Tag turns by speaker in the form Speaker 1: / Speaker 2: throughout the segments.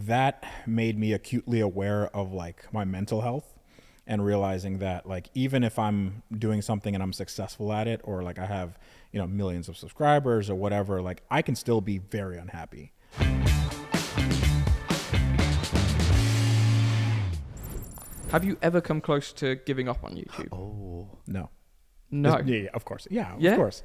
Speaker 1: that made me acutely aware of like my mental health and realizing that like even if I'm doing something and I'm successful at it, or like I have, you know, millions of subscribers or whatever, like I can still be very unhappy.
Speaker 2: Have you ever come close to giving up on YouTube?
Speaker 3: Oh.
Speaker 1: No.
Speaker 2: No.
Speaker 1: Yeah, of course. Yeah,
Speaker 2: Yeah?
Speaker 1: of course.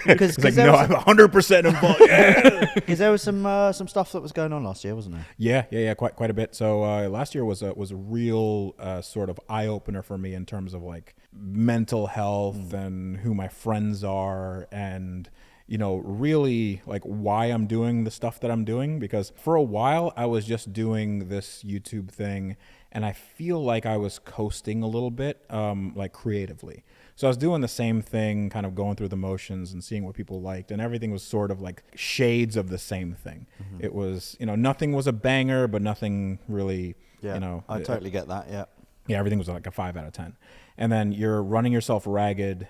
Speaker 3: Because
Speaker 1: It's like, no, I'm 100% involved. Yeah.
Speaker 3: there was some stuff that was going on last year, wasn't there?
Speaker 1: Yeah, quite a bit. So last year was a real sort of eye opener for me in terms of like mental health and who my friends are, and you know, really like why I'm doing the stuff that I'm doing. Because for a while I was just doing this YouTube thing, and I feel like I was coasting a little bit, like creatively. So I was doing the same thing, kind of going through the motions and seeing what people liked, and everything was sort of like shades of the same thing. It was, you know, nothing was a banger, but nothing really,
Speaker 3: Yeah,
Speaker 1: you know.
Speaker 3: I totally get that. Yeah.
Speaker 1: Yeah, everything was like a 5 out of 10. And then you're running yourself ragged,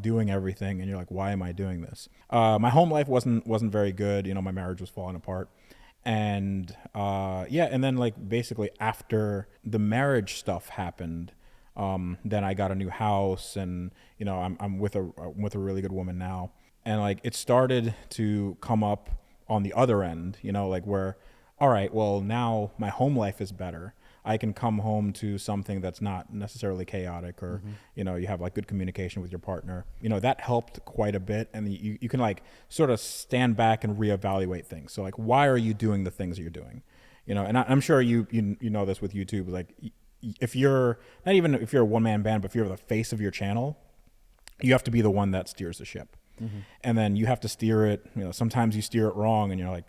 Speaker 1: doing everything, and you're like, why am I doing this? My home life wasn't very good. You know, my marriage was falling apart. And and then like basically after the marriage stuff happened, then I got a new house, and you know, I'm with a really good woman now. And like it started to come up on the other end, you know, like where, all right, well now my home life is better. I can come home to something that's not necessarily chaotic, or, you know, you have like good communication with your partner. You know, that helped quite a bit. And you can like sort of stand back and reevaluate things. So like, why are you doing the things that you're doing? You know, and I'm sure you know this with YouTube, like if you're, not even if you're a one-man band, but if you're the face of your channel, you have to be the one that steers the ship. And then you have to steer it. You know, sometimes you steer it wrong and you're like,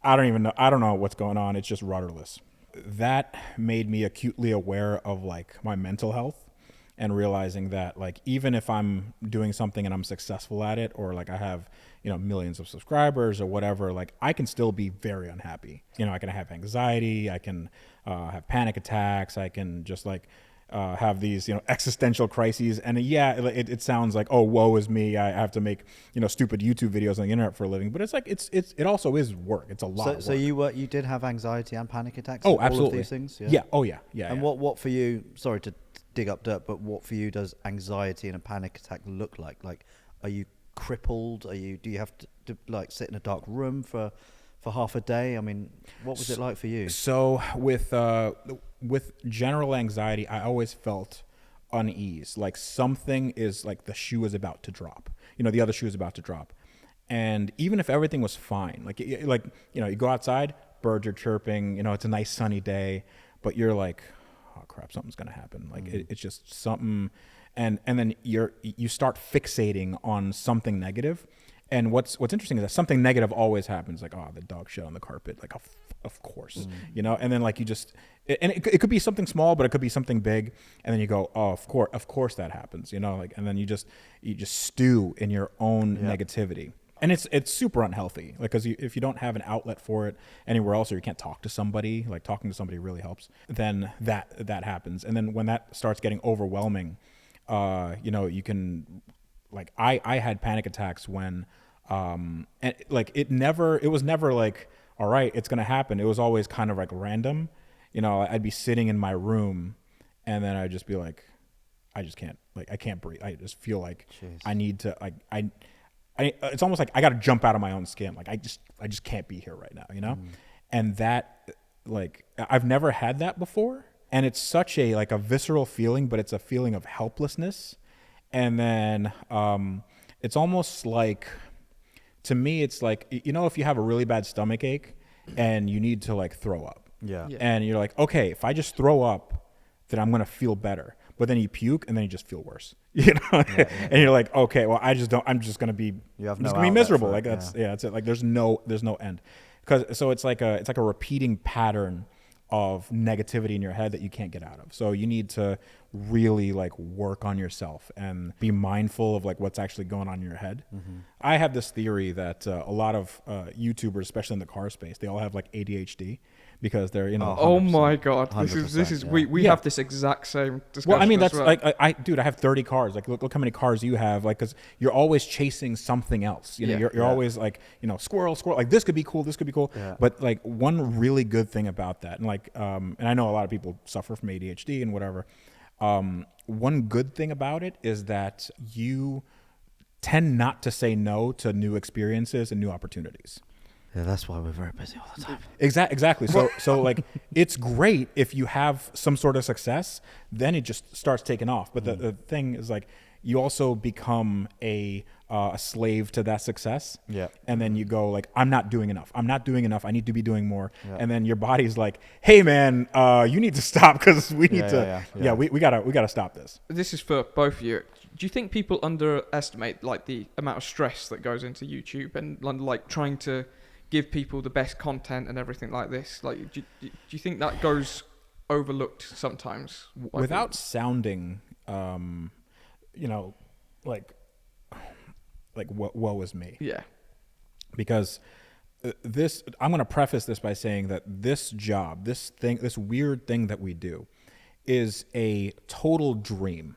Speaker 1: I don't know what's going on. It's just rudderless. That made me acutely aware of like my mental health, and realizing that like even if I'm doing something and I'm successful at it, or like I have, you know, millions of subscribers or whatever, like I can still be very unhappy. You know, I can have anxiety, I can have panic attacks, I can just like have these, you know, existential crises. And it sounds like, oh, woe is me, I have to make, you know, stupid YouTube videos on the internet for a living, but it's like it also is work. It's a lot of work.
Speaker 3: So you did have anxiety and panic attacks?
Speaker 1: Oh,
Speaker 3: all
Speaker 1: absolutely.
Speaker 3: of these things?
Speaker 1: Yeah. Oh yeah.
Speaker 3: And what for you, sorry to dig up dirt, but what for you does anxiety and a panic attack look like? Like, are you crippled? Do you have to like sit in a dark room for half a day? I mean, what was it like for you?
Speaker 1: So with general anxiety, I always felt unease, like something is like the shoe is about to drop. You know, the other shoe is about to drop. And even if everything was fine, like you know, you go outside, birds are chirping, you know, it's a nice sunny day, but you're like, oh crap, something's gonna happen. Like it's just something, and then you start fixating on something negative. And what's interesting is that something negative always happens. Like, oh, the dog shit on the carpet. Like, of course, you know. And then like it could be something small, but it could be something big. And then you go, oh, of course that happens, you know. Like, and then you just stew in your own negativity. And it's super unhealthy, like, because if you don't have an outlet for it anywhere else, or you can't talk to somebody, like talking to somebody really helps, then that happens. And then when that starts getting overwhelming, you know, you can, like, I had panic attacks when, and like it was never like, all right, it's gonna happen. It was always kind of like random, you know. I'd be sitting in my room, and then I'd just be like, I just can't, like, I can't breathe. I just feel like I need to, like, it's almost like I got to jump out of my own skin. Like I just can't be here right now, you know? And that, like, I've never had that before. And it's such a, like, a visceral feeling, but it's a feeling of helplessness. And then, it's almost like, to me, it's like, you know, if you have a really bad stomach ache and you need to like throw up, and you're like, okay, if I just throw up, then I'm going to feel better. But then you puke and then you just feel worse, you know? And you're like, okay, well, I'm just going to be, miserable. Like that's it. Like there's no end. So it's like a repeating pattern of negativity in your head that you can't get out of. So you need to really like work on yourself and be mindful of like what's actually going on in your head. I have this theory that a lot of YouTubers, especially in the car space, they all have like ADHD because they're, you know,
Speaker 2: Oh
Speaker 3: 100%.
Speaker 2: my god, this is
Speaker 3: 100%,
Speaker 2: we
Speaker 1: Yeah.
Speaker 2: have this exact same discussion.
Speaker 1: well, I mean,
Speaker 2: as
Speaker 1: that's
Speaker 2: well.
Speaker 1: like, dude, I have 30 cars. Like, look how many cars you have. Like, because you're always chasing something else. You know,
Speaker 2: Yeah.
Speaker 1: you're
Speaker 3: Yeah.
Speaker 1: always like, you know, squirrel. Like, this could be cool. This could be cool.
Speaker 3: Yeah.
Speaker 1: But like, one really good thing about that, and like, and I know a lot of people suffer from ADHD and whatever. One good thing about it is that you tend not to say no to new experiences and new opportunities.
Speaker 3: Yeah, that's why we're very busy all the time.
Speaker 1: Exactly. So like, it's great if you have some sort of success, then it just starts taking off. But the thing is, like, you also become a slave to that success.
Speaker 3: Yeah.
Speaker 1: And then you go like, I'm not doing enough. I'm not doing enough. I need to be doing more.
Speaker 3: Yeah.
Speaker 1: And then your body's like, hey man, you need to stop because we need
Speaker 3: Yeah.
Speaker 1: we gotta stop this.
Speaker 2: This is for both of you. Do you think people underestimate like the amount of stress that goes into YouTube and like trying to give people the best content and everything like this? Like, do you think that goes overlooked sometimes?
Speaker 1: Without sounding, you know, like woe is me.
Speaker 2: Yeah.
Speaker 1: Because this, I'm going to preface this by saying that this job, this weird thing that we do is a total dream.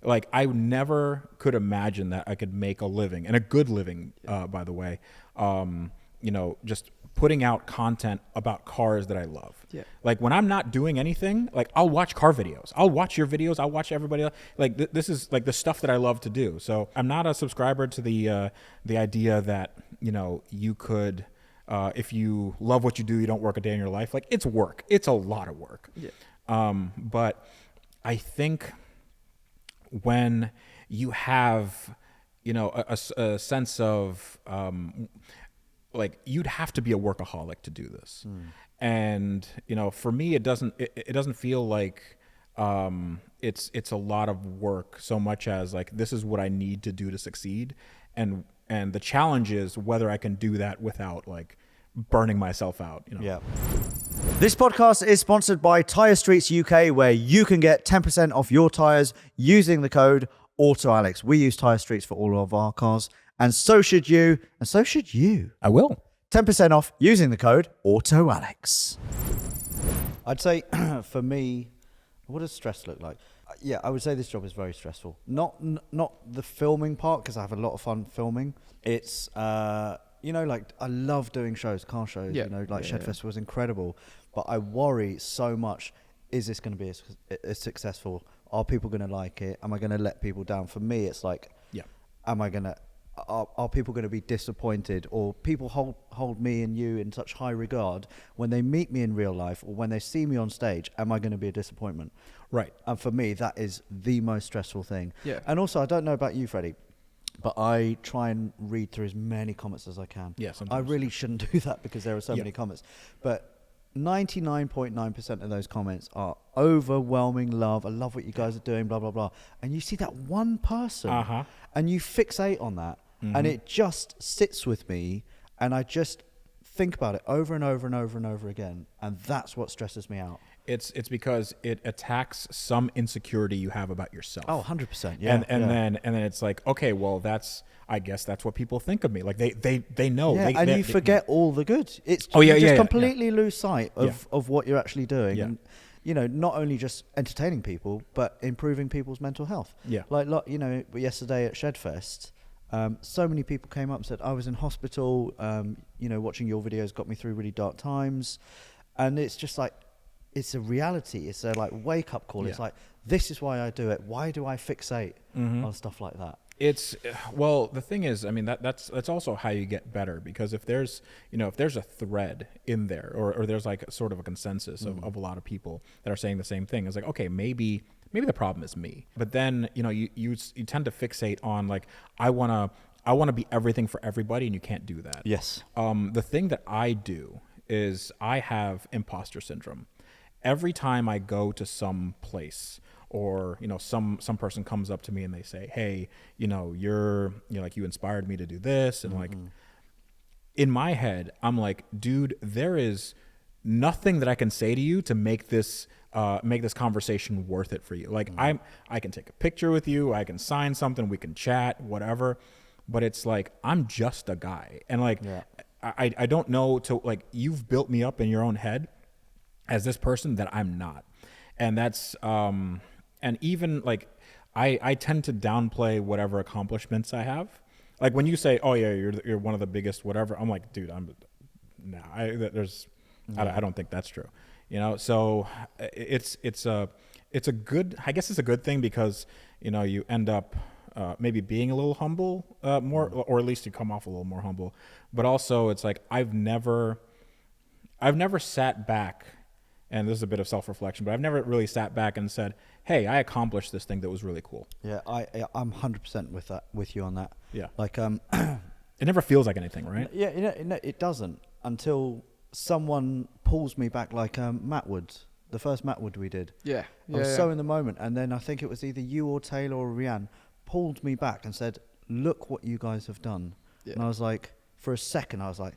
Speaker 1: Like, I never could imagine that I could make a living, and a good living, by the way, you know, just putting out content about cars that I love.
Speaker 2: Yeah.
Speaker 1: Like, when I'm not doing anything, like, I'll watch car videos. I'll watch your videos. I'll watch everybody else. Like, this is like the stuff that I love to do. So I'm not a subscriber to the idea that, you know, you could, if you love what you do, you don't work a day in your life. Like, it's work. It's a lot of work.
Speaker 2: Yeah.
Speaker 1: But I think when you have, you know, a sense of, like, you'd have to be a workaholic to do this. And, you know, for me, it doesn't feel like, it's a lot of work so much as like, this is what I need to do to succeed. And the challenge is whether I can do that without like burning myself out, you know?
Speaker 3: Yeah. This podcast is sponsored by Tyre Streets UK, where you can get 10% off your tyres using the code Autoalex. We use Tyre Streets for all of our cars, and so should you, and so should you.
Speaker 1: I will.
Speaker 3: 10% off using the code Autoalex. I'd say for me, what does stress look like? Yeah, I would say this job is very stressful. Not the filming part, because I have a lot of fun filming. It's you know, like, I love doing shows, car shows.
Speaker 2: Yeah.
Speaker 3: You know, like
Speaker 2: Yeah,
Speaker 3: Shed
Speaker 2: yeah.
Speaker 3: Festival was incredible, but I worry so much: is this going to be as successful? Are people going to like it? Am I going to let people down? For me, it's like,
Speaker 1: Yeah.
Speaker 3: am I going to? Are people going to be disappointed, or people hold me and you in such high regard when they meet me in real life or when they see me on stage? Am I going to be a disappointment?
Speaker 1: Right.
Speaker 3: And for me, that is the most stressful thing.
Speaker 2: Yeah.
Speaker 3: And also, I don't know about you, Freddie, but I try and read through as many comments as I can.
Speaker 1: Yeah,
Speaker 3: I
Speaker 1: sometimes.
Speaker 3: really shouldn't do that because there are so
Speaker 1: Yeah.
Speaker 3: many comments. But 99.9% of those comments are overwhelming love. I love what you guys are doing, blah, blah, blah. And you see that one person
Speaker 1: Uh-huh.
Speaker 3: and you fixate on that, and it just sits with me, and I just think about it over and over and over and over again. And that's what stresses me out.
Speaker 1: It's because it attacks some insecurity you have about yourself.
Speaker 3: Oh, 100%. Yeah.
Speaker 1: and then it's like, okay, well, I guess that's what people think of me. Like, they know.
Speaker 3: Yeah,
Speaker 1: They
Speaker 3: you forget all the good. It's
Speaker 1: Oh, yeah,
Speaker 3: you just
Speaker 1: yeah,
Speaker 3: completely lose sight of,
Speaker 1: Yeah.
Speaker 3: of what you're actually doing.
Speaker 1: Yeah.
Speaker 3: And, you know, not only just entertaining people, but improving people's mental health.
Speaker 1: Yeah.
Speaker 3: Like, you know, yesterday at Shedfest, so many people came up and said, I was in hospital, you know, watching your videos got me through really dark times. And it's just like, it's a reality. It's a like wake up call.
Speaker 1: Yeah.
Speaker 3: It's like, this is why I do it. Why do I fixate on stuff like that?
Speaker 1: It's, well, the thing is, I mean, that's also how you get better, because if there's a thread in there, or there's like a sort of a consensus of a lot of people that are saying the same thing, it's like, okay, maybe the problem is me. But then, you know, you tend to fixate on like, I want to be everything for everybody, and you can't do that.
Speaker 3: Yes.
Speaker 1: The thing that I do is I have imposter syndrome. Every time I go to some place, or, you know, some person comes up to me and they say, hey, you know, like, you inspired me to do this. And like, in my head, I'm like, dude, there is nothing that I can say to you to make this make this conversation worth it for you. Like I can take a picture with you, I can sign something, we can chat, whatever. But it's like, I'm just a guy. And like, I don't know like, you've built me up in your own head as this person that I'm not. And that's, and even like, I tend to downplay whatever accomplishments I have. Like when you say, oh yeah, you're one of the biggest, whatever. I'm like, dude, I don't think that's true. You know, so it's a good, I guess it's a good thing because, you know, you end up maybe being a little humble more, or at least you come off a little more humble. But also it's like, I've never sat back, and this is a bit of self-reflection, but I've never really sat back and said, hey, I accomplished this thing that was really cool.
Speaker 3: Yeah, I'm 100% with you on that.
Speaker 1: Yeah.
Speaker 3: Like,
Speaker 1: it never feels like anything, right?
Speaker 3: Yeah, it doesn't until someone pulls me back, like Matt Woods, the first Matt Wood we did.
Speaker 2: Yeah.
Speaker 3: I was so in the moment, and then I think it was either you or Taylor or Rianne pulled me back and said, look what you guys have done. Yeah. And I was like, for a second, I was like,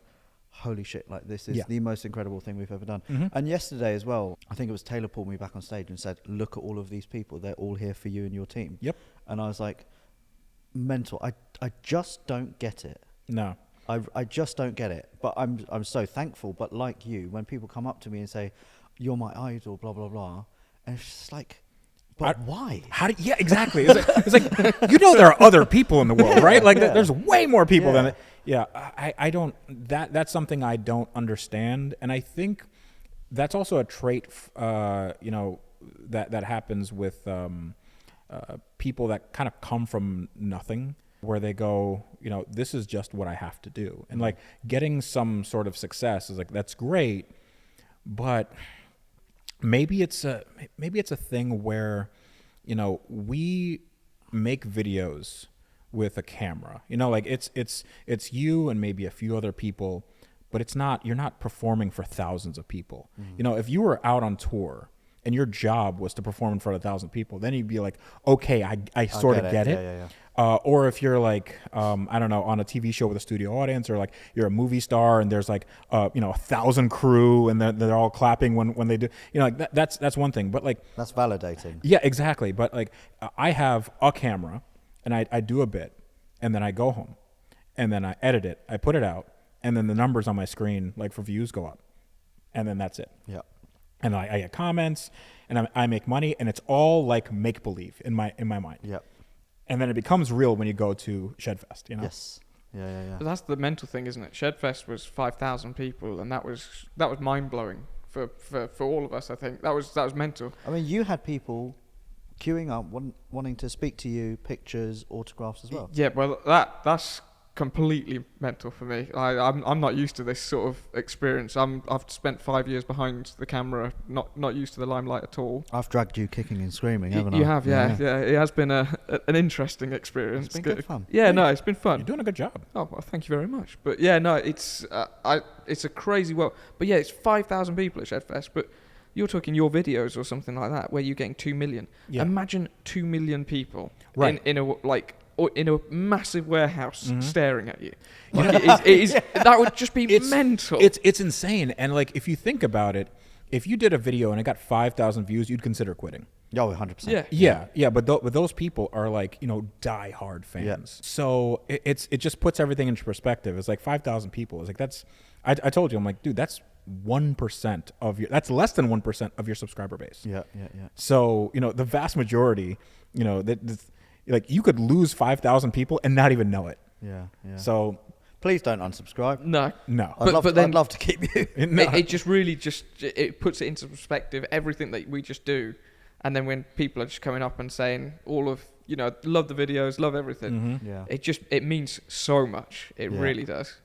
Speaker 3: holy shit, like this is the most incredible thing we've ever done. Mm-hmm. And yesterday as well, I think it was Taylor pulled me back on stage and said, look at all of these people, they're all here for you and your team.
Speaker 1: Yep.
Speaker 3: And I was like, mental. I just don't get it.
Speaker 1: No.
Speaker 3: I just don't get it. But I'm so thankful. But like you, when people come up to me and say, you're my idol, blah, blah, blah, and it's just like, but why?
Speaker 1: Yeah, exactly. It's like, you know, there are other people in the world, right? Like there's way more people than it. Yeah, I don't, that's something I don't understand. And I think that's also a trait, you know, that happens with people that kind of come from nothing, where they go, you know, this is just what I have to do. And like getting some sort of success is like, that's great, but maybe it's a thing where, you know, we make videos with a camera, you know, like it's you and maybe a few other people, but you're not performing for thousands of people. Mm-hmm. You know, if you were out on tour and your job was to perform in front of 1,000 people, then you'd be like, okay, I sort of get it.
Speaker 3: Yeah.
Speaker 1: Or if you're like, I don't know, on a TV show with a studio audience, or like you're a movie star and there's like, you know, 1,000 crew and they're all clapping when they do, you know, like that's one thing. But like,
Speaker 3: that's validating.
Speaker 1: Yeah, exactly. But like, I have a camera and I do a bit, and then I go home and then I edit it, I put it out, and then the numbers on my screen, like for views, go up, and then that's it.
Speaker 3: Yeah.
Speaker 1: And I get comments, and I make money, and it's all like make believe in my mind.
Speaker 3: Yeah.
Speaker 1: And then it becomes real when you go to Shedfest, you know?
Speaker 3: Yes. Yeah.
Speaker 2: But that's the mental thing, isn't it? Shedfest was 5,000 people, and that was mind blowing for all of us. I think that was mental.
Speaker 3: I mean, you had people queuing up, wanting to speak to you, pictures, autographs as well.
Speaker 2: Yeah, well, that's completely mental for me. I'm not used to this sort of experience. I've spent 5 years behind the camera, not used to the limelight at all.
Speaker 3: I've dragged you kicking and screaming, haven't I?
Speaker 2: You have, yeah. It has been an interesting experience.
Speaker 3: It's been good fun.
Speaker 2: Yeah, no, it's been fun.
Speaker 1: You're doing a good job.
Speaker 2: Oh, well, thank you very much. But yeah, no, it's a crazy world. But yeah, it's 5,000 people at Shedfest, but you're talking your videos or something like that, where you're getting 2 million. Yeah. Imagine 2 million people in a massive warehouse staring at you. Like it is that would just be mental.
Speaker 1: It's insane. And like, if you think about it, if you did a video and it got 5,000 views, you'd consider quitting.
Speaker 3: Oh, 100%.
Speaker 1: Yeah. But those people are like, you know, die-hard fans. Yeah. So it just puts everything into perspective. It's like 5,000 people. It's like, I told you, I'm like, dude, that's 1% that's less than 1% of your subscriber base.
Speaker 3: Yeah.
Speaker 1: So, you know, the vast majority, you know, like you could lose 5,000 people and not even know it.
Speaker 3: Yeah.
Speaker 1: So
Speaker 3: please don't unsubscribe.
Speaker 2: No.
Speaker 3: I'd love to keep you.
Speaker 2: It just really it puts it into perspective, everything that we just do. And then when people are just coming up and saying all of, you know, love the videos, love everything.
Speaker 3: Yeah.
Speaker 2: It means so much. It really does.